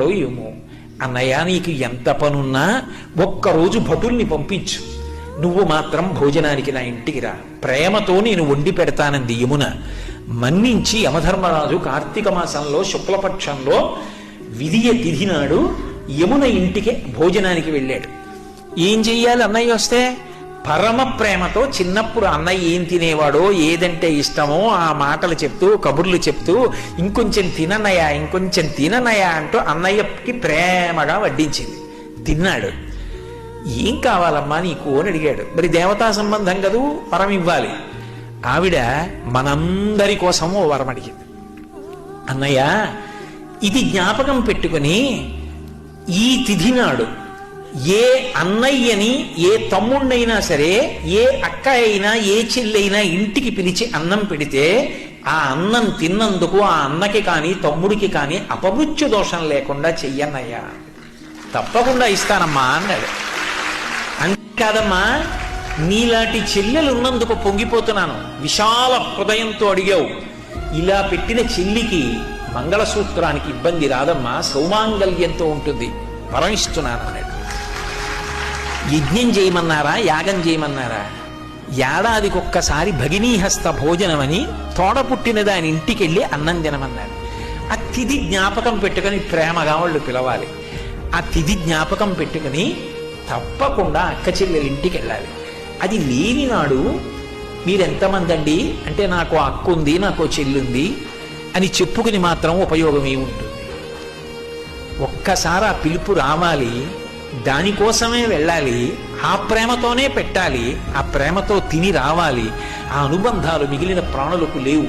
ఏమో అన్నయ్య, నీకు ఎంత పనున్నా ఒక్కరోజు భటుల్ని పంపించు, నువ్వు మాత్రం భోజనానికి నా ఇంటికి రా, ప్రేమతో నేను వండి పెడతానంది యమున. మన్నించి యమధర్మరాజు కార్తీక మాసంలో శుక్లపక్షంలో విధియ తిథి నాడు యమున ఇంటికి భోజనానికి వెళ్ళాడు. ఏం చెయ్యాలి అన్నయ్య వస్తే? పరమ ప్రేమతో చిన్నప్పుడు అన్నయ్య ఏం తినేవాడో, ఏదంటే ఇష్టమో ఆ మాటలు చెప్తూ కబుర్లు చెప్తూ ఇంకొంచెం తిననయా ఇంకొంచెం తిననయా అంటూ అన్నయ్యకి ప్రేమగా వడ్డించింది. తిన్నాడు. ఏం కావాలమ్మా నీకు అని అడిగాడు. మరి దేవతా సంబంధం కదూ, వరం ఇవ్వాలి. ఆవిడ మనందరి కోసము వరం అడిగింది. అన్నయ్య, ఇది జ్ఞాపకం పెట్టుకుని ఈ తిథి నాడు ఏ అన్నయ్యని, ఏ తమ్ముణ్ణైనా సరే, ఏ అక్క అయినా, ఏ చెల్లైనా ఇంటికి పిలిచి అన్నం పెడితే ఆ అన్నం తిన్నందుకు ఆ అన్నకి కానీ తమ్ముడికి కానీ అపమృత్యు దోషం లేకుండా చెయ్యన్నయ్యా. తప్పకుండా ఇస్తానమ్మా అన్నాడు. అంతేకాదమ్మా, నీలాంటి చెల్లెలు ఉన్నందుకు పొంగిపోతున్నాను. విశాల హృదయంతో అడిగావు. ఇలా పెట్టిన చెల్లికి మంగళసూత్రానికి ఇబ్బంది రాదమ్మా, సౌమాంగల్యంతో ఉంటుంది, వరం ఇస్తున్నాను అన్నాడు. యజ్ఞం చేయమన్నారా, యాగం చేయమన్నారా? ఏడాదికొక్కసారి భగినీహస్త భోజనం అని తోడ పుట్టిన దాని ఇంటికి వెళ్ళి అన్నం తినమన్నారు. ఆ తిథి జ్ఞాపకం పెట్టుకుని ప్రేమగా వాళ్ళు పిలవాలి. ఆ తిథి జ్ఞాపకం పెట్టుకుని తప్పకుండా అక్క చెల్లెల ఇంటికి వెళ్ళాలి. అది లేని నాడు మీరెంతమంది అండి అంటే, నాకు అక్క ఉంది, నాకు చెల్లుంది అని చెప్పుకుని మాత్రం ఉపయోగం ఏముంటుంది? ఒక్కసారి ఆ పిలుపు రావాలి, దానికోసమే వెళ్ళాలి, ఆ ప్రేమతోనే పెట్టాలి, ఆ ప్రేమతో తిని రావాలి. ఆ అనుబంధాలు మిగిలిన ప్రాణులకు లేవు.